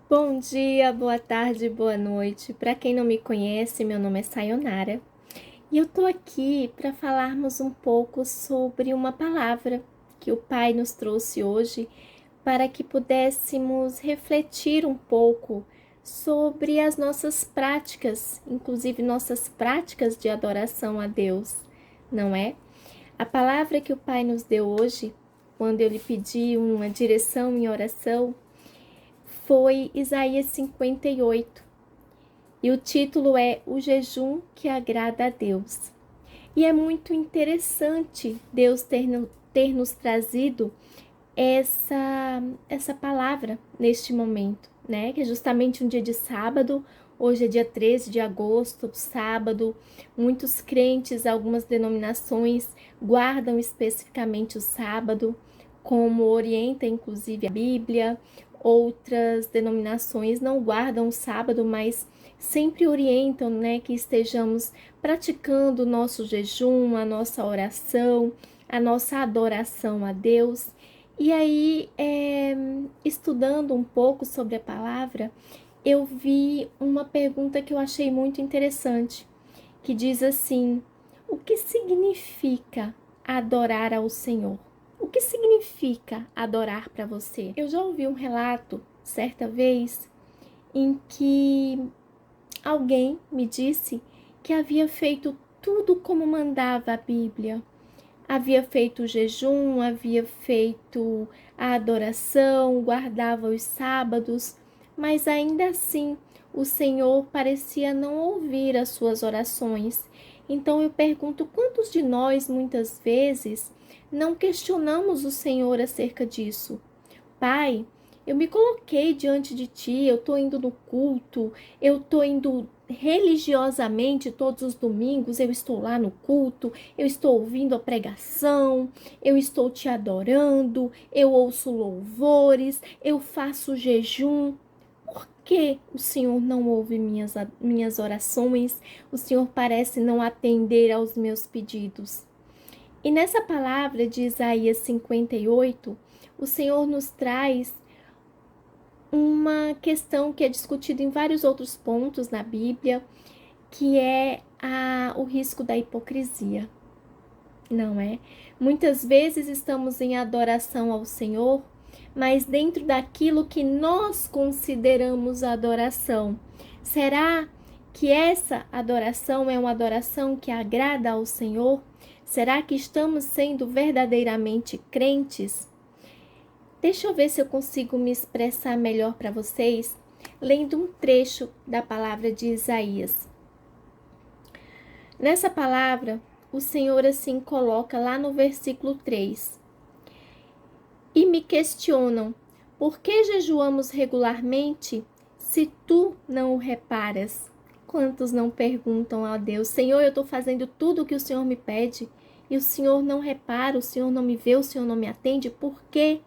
Bom dia, boa tarde, boa noite. Para quem não me conhece, meu nome é Sayonara e eu tô aqui para falarmos um pouco sobre uma palavra que o Pai nos trouxe hoje para que pudéssemos refletir um pouco sobre as nossas práticas, inclusive nossas práticas de adoração a Deus, não é? A palavra que o Pai nos deu hoje, quando eu lhe pedi uma direção em oração, foi Isaías 58. E o título é O Jejum que Agrada a Deus. E é muito interessante Deus ter nos trazido essa palavra neste momento, né? Que é justamente um dia de sábado. Hoje é dia 13 de agosto, sábado. Muitos crentes, algumas denominações guardam especificamente o sábado, como orienta inclusive a Bíblia. Outras denominações não guardam o sábado, mas sempre orientam, né, que estejamos praticando o nosso jejum, a nossa oração, a nossa adoração a Deus. E aí, estudando um pouco sobre a palavra, eu vi uma pergunta que eu achei muito interessante, que diz assim: o que significa adorar ao Senhor? O que significa adorar para você? Eu já ouvi um relato, certa vez, em que alguém me disse que havia feito tudo como mandava a Bíblia. Havia feito o jejum, havia feito a adoração, guardava os sábados, mas ainda assim o Senhor parecia não ouvir as suas orações. Então eu pergunto: quantos de nós muitas vezes não questionamos o Senhor acerca disso? Pai, eu me coloquei diante de ti, eu estou indo no culto, eu estou indo religiosamente todos os domingos, eu estou lá no culto, eu estou ouvindo a pregação, eu estou te adorando, eu ouço louvores, eu faço jejum. Por que o Senhor não ouve minhas orações? O Senhor parece não atender aos meus pedidos. E nessa palavra de Isaías 58, o Senhor nos traz uma questão que é discutida em vários outros pontos na Bíblia, que é o risco da hipocrisia, não é? Muitas vezes estamos em adoração ao Senhor, mas dentro daquilo que nós consideramos adoração. Será que essa adoração é uma adoração que agrada ao Senhor? Será que estamos sendo verdadeiramente crentes? Deixa eu ver se eu consigo me expressar melhor para vocês, lendo um trecho da palavra de Isaías. Nessa palavra, o Senhor assim coloca lá no versículo 3. E me questionam: por que jejuamos regularmente se tu não o reparas? Quantos não perguntam a Deus: Senhor, eu estou fazendo tudo o que o Senhor me pede e o Senhor não repara, o Senhor não me vê, o Senhor não me atende, por quê?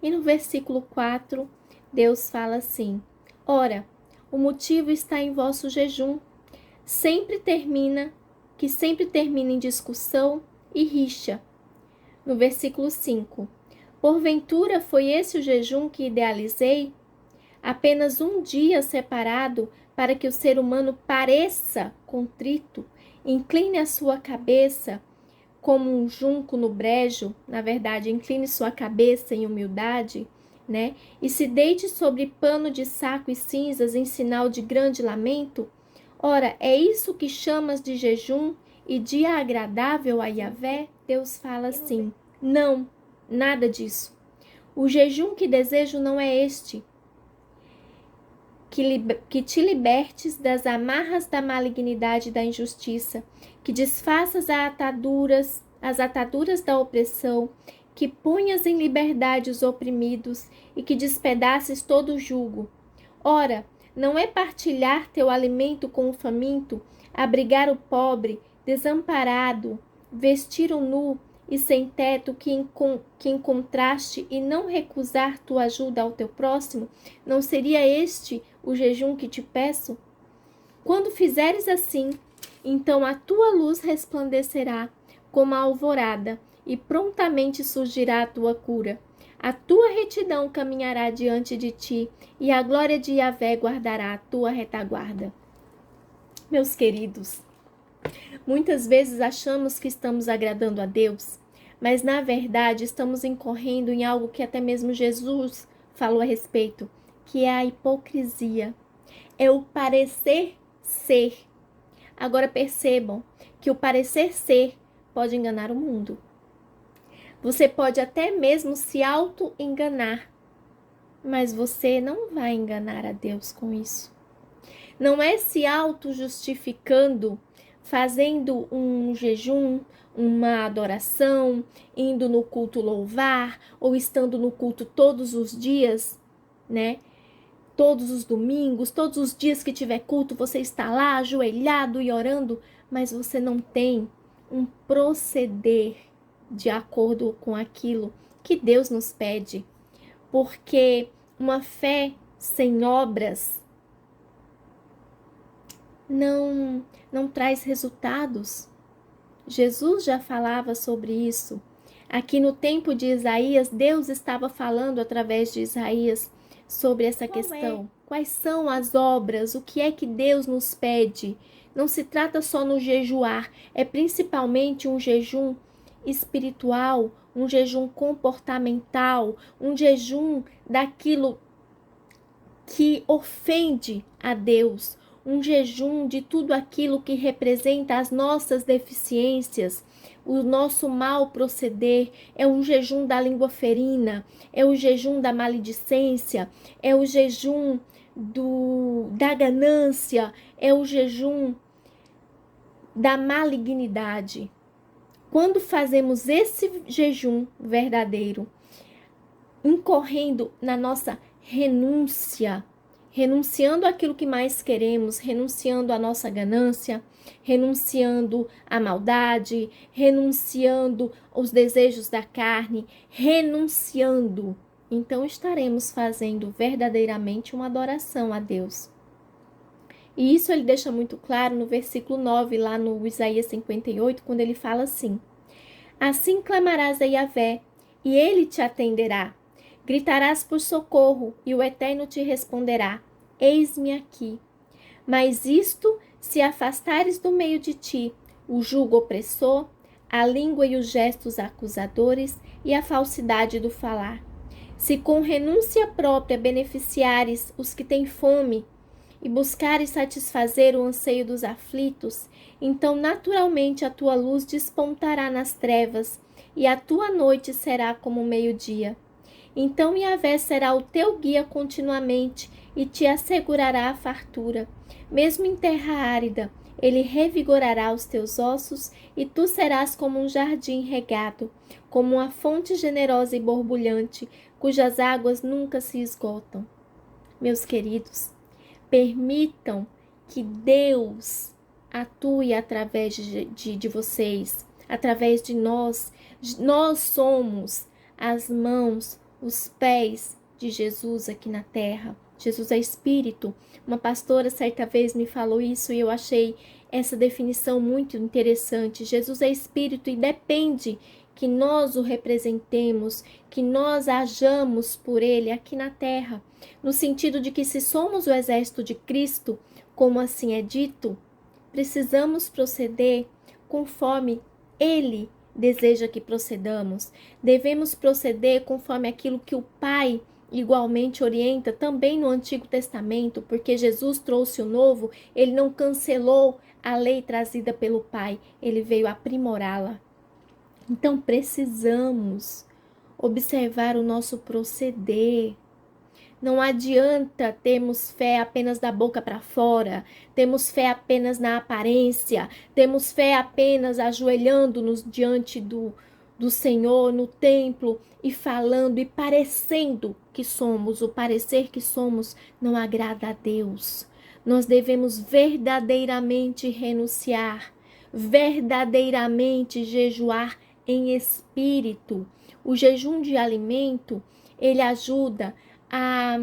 E no versículo 4, Deus fala assim: ora, o motivo está em vosso jejum, que sempre termina em discussão e rixa. No versículo 5, porventura foi esse o jejum que idealizei? Apenas um dia separado para que o ser humano pareça contrito, incline a sua cabeça como um junco no brejo, na verdade, incline sua cabeça em humildade, né? E se deite sobre pano de saco e cinzas em sinal de grande lamento? Ora, é isso que chamas de jejum e dia agradável a Yahvé? Deus fala assim: não, nada disso. O jejum que desejo não é este, que te libertes das amarras da malignidade e da injustiça, que desfaças as ataduras da opressão, que ponhas em liberdade os oprimidos e que despedaces todo o jugo. Ora, não é partilhar teu alimento com o faminto, abrigar o pobre, desamparado, vestir o nu e sem teto que encontraste e não recusar tua ajuda ao teu próximo? Não seria este o jejum que te peço? Quando fizeres assim, então a tua luz resplandecerá como a alvorada e prontamente surgirá a tua cura. A tua retidão caminhará diante de ti, e a glória de Yahvé guardará a tua retaguarda. Meus queridos, muitas vezes achamos que estamos agradando a Deus, mas na verdade estamos incorrendo em algo que até mesmo Jesus falou a respeito, que é a hipocrisia. É o parecer ser. Agora percebam que o parecer ser pode enganar o mundo. Você pode até mesmo se auto-enganar, mas você não vai enganar a Deus com isso. Não é se auto-justificando, fazendo um jejum, uma adoração, indo no culto louvar, ou estando no culto todos os dias, né? Todos os domingos, todos os dias que tiver culto, você está lá ajoelhado e orando, mas você não tem um proceder de acordo com aquilo que Deus nos pede. Porque uma fé sem obras não traz resultados. Jesus já falava sobre isso. Aqui no tempo de Isaías, Deus estava falando através de Isaías sobre essa questão. Quais são as obras? O que é que Deus nos pede? Não se trata só no jejuar, é principalmente um jejum espiritual, um jejum comportamental, um jejum daquilo que ofende a Deus, um jejum de tudo aquilo que representa as nossas deficiências, o nosso mal proceder, é um jejum da língua ferina, é o jejum da maledicência, é o jejum da ganância, é o jejum da malignidade. Quando fazemos esse jejum verdadeiro, incorrendo na nossa renúncia, renunciando àquilo que mais queremos, renunciando à nossa ganância, renunciando à maldade, renunciando aos desejos da carne, renunciando, então estaremos fazendo verdadeiramente uma adoração a Deus. E isso ele deixa muito claro no versículo 9, lá no Isaías 58, quando ele fala assim: assim clamarás a Yahvé, e ele te atenderá. Gritarás por socorro, e o Eterno te responderá: eis-me aqui. Mas isto, se afastares do meio de ti o jugo opressor, a língua e os gestos acusadores e a falsidade do falar, se com renúncia própria beneficiares os que têm fome e buscares satisfazer o anseio dos aflitos, então naturalmente a tua luz despontará nas trevas, e a tua noite será como o meio-dia. Então Yahvé será o teu guia continuamente e te assegurará a fartura. Mesmo em terra árida, ele revigorará os teus ossos, e tu serás como um jardim regado, como uma fonte generosa e borbulhante, cujas águas nunca se esgotam. Meus queridos, permitam que Deus atue através de vocês, através de nós. Nós somos as mãos, os pés de Jesus aqui na terra. Jesus é Espírito. Uma pastora certa vez me falou isso e eu achei essa definição muito interessante. Jesus é Espírito e depende que nós o representemos, que nós hajamos por ele aqui na terra, no sentido de que se somos o exército de Cristo, como assim é dito, precisamos proceder conforme ele deseja que procedamos. Devemos proceder conforme aquilo que o Pai igualmente orienta também no Antigo Testamento, porque Jesus trouxe o novo, ele não cancelou a lei trazida pelo Pai, ele veio aprimorá-la. Então precisamos observar o nosso proceder. Não adianta termos fé apenas da boca para fora, temos fé apenas na aparência, temos fé apenas ajoelhando-nos diante do Senhor no templo e falando e parecendo que somos. O parecer que somos não agrada a Deus. Nós devemos verdadeiramente renunciar, verdadeiramente jejuar em espírito. O jejum de alimento, ele ajuda a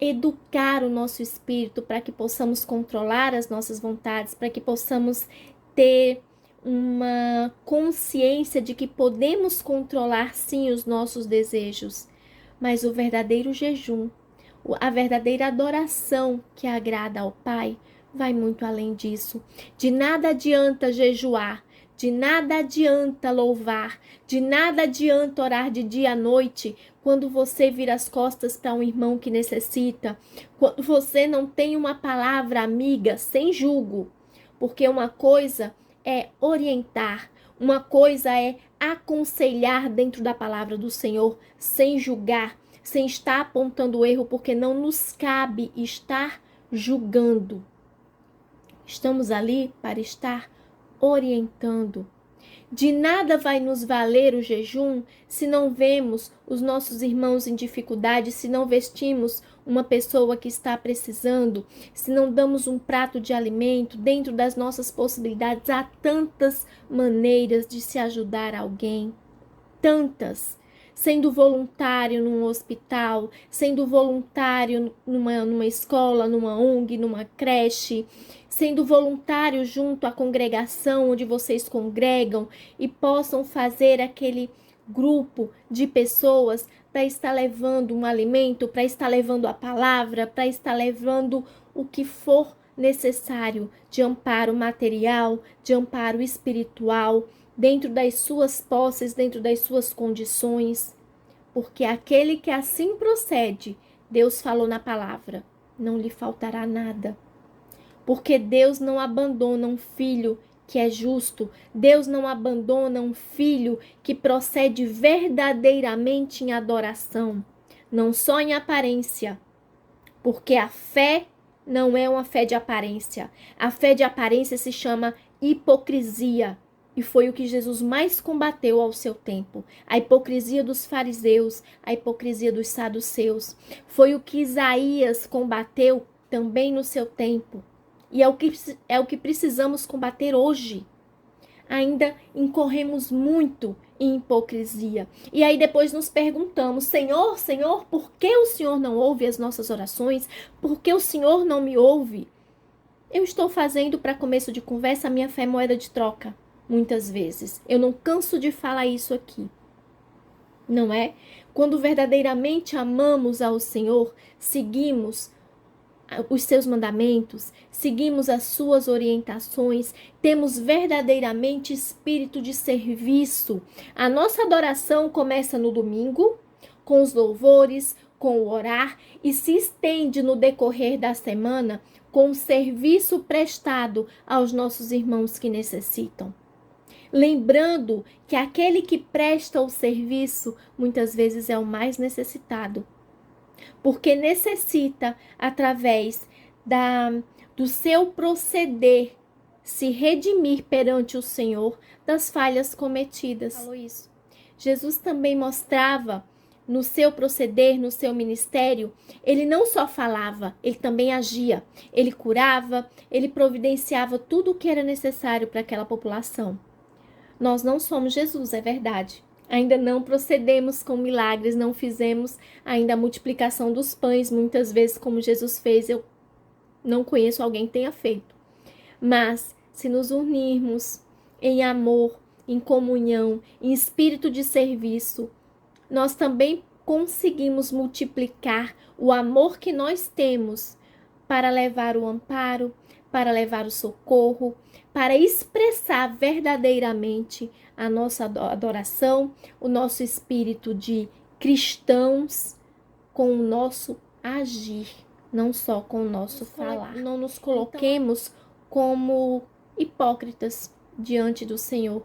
educar o nosso espírito para que possamos controlar as nossas vontades, para que possamos ter uma consciência de que podemos controlar sim os nossos desejos. mas o verdadeiro jejum, a verdadeira adoração que agrada ao Pai, vai muito além disso. De nada adianta jejuar, de nada adianta louvar, de nada adianta orar de dia à noite, quando você vira as costas para um irmão que necessita, quando você não tem uma palavra amiga, sem julgo, porque uma coisa é orientar, uma coisa é aconselhar dentro da palavra do Senhor, sem julgar, sem estar apontando o erro, porque não nos cabe estar julgando. Estamos ali para estar orientando. De nada vai nos valer o jejum se não vemos os nossos irmãos em dificuldade, se não vestimos uma pessoa que está precisando, se não damos um prato de alimento dentro das nossas possibilidades. Há tantas maneiras de se ajudar alguém, tantas. Sendo voluntário num hospital, sendo voluntário numa escola, numa ONG, numa creche, sendo voluntário junto à congregação onde vocês congregam e possam fazer aquele grupo de pessoas para estar levando um alimento, para estar levando a palavra, para estar levando o que for necessário de amparo material, de amparo espiritual, dentro das suas posses, dentro das suas condições, porque aquele que assim procede, Deus falou na palavra, não lhe faltará nada. Porque Deus não abandona um filho que é justo, Deus não abandona um filho que procede verdadeiramente em adoração, não só em aparência, porque a fé não é uma fé de aparência. A fé de aparência se chama hipocrisia. E foi o que Jesus mais combateu ao seu tempo. A hipocrisia dos fariseus, a hipocrisia dos saduceus. Foi o que Isaías combateu também no seu tempo. E é o que precisamos combater hoje. Ainda incorremos muito em hipocrisia. E aí depois nos perguntamos, Senhor, Senhor, por que o Senhor não ouve as nossas orações? Por que o Senhor não me ouve? Eu estou fazendo, para começo de conversa, a minha fé moeda de troca. Muitas vezes. Eu não canso de falar isso aqui. Não é? Quando verdadeiramente amamos ao Senhor, seguimos os seus mandamentos, seguimos as suas orientações, temos verdadeiramente espírito de serviço. A nossa adoração começa no domingo, com os louvores, com o orar, e se estende no decorrer da semana com o serviço prestado aos nossos irmãos que necessitam. Lembrando que aquele que presta o serviço muitas vezes é o mais necessitado, porque necessita, através do seu proceder, se redimir perante o Senhor das falhas cometidas. Falou isso. Jesus também mostrava no seu proceder, no seu ministério, ele não só falava, ele também agia. Ele curava, ele providenciava tudo o que era necessário para aquela população. Nós não somos Jesus, é verdade. Ainda não procedemos com milagres, não fizemos ainda a multiplicação dos pães, muitas vezes como Jesus fez, eu não conheço alguém que tenha feito. Mas se nos unirmos em amor, em comunhão, em espírito de serviço, nós também conseguimos multiplicar o amor que nós temos para levar o amparo, para levar o socorro, para expressar verdadeiramente a nossa adoração, o nosso espírito de cristãos com o nosso agir, não só com o nosso falar. Não nos coloquemos como hipócritas diante do Senhor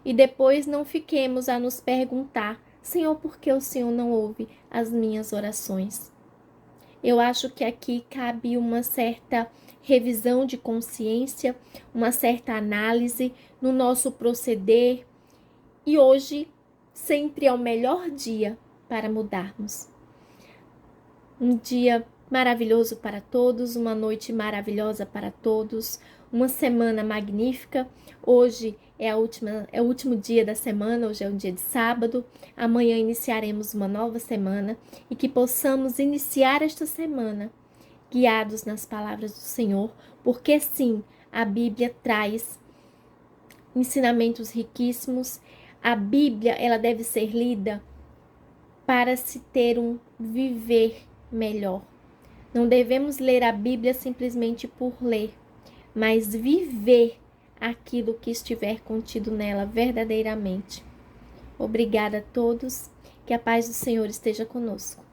e depois não fiquemos a nos perguntar, Senhor, por que o Senhor não ouve as minhas orações? Eu acho que aqui cabe uma certa revisão de consciência, uma certa análise no nosso proceder. E hoje sempre é o melhor dia para mudarmos. Um dia maravilhoso para todos, uma noite maravilhosa para todos, uma semana magnífica. Hoje é o último dia da semana, hoje é um dia de sábado. Amanhã iniciaremos uma nova semana e que possamos iniciar esta semana guiados nas palavras do Senhor, porque sim, a Bíblia traz ensinamentos riquíssimos. A Bíblia, ela deve ser lida para se ter um viver melhor. Não devemos ler a Bíblia simplesmente por ler, mas viver aquilo que estiver contido nela verdadeiramente. Obrigada a todos, que a paz do Senhor esteja conosco.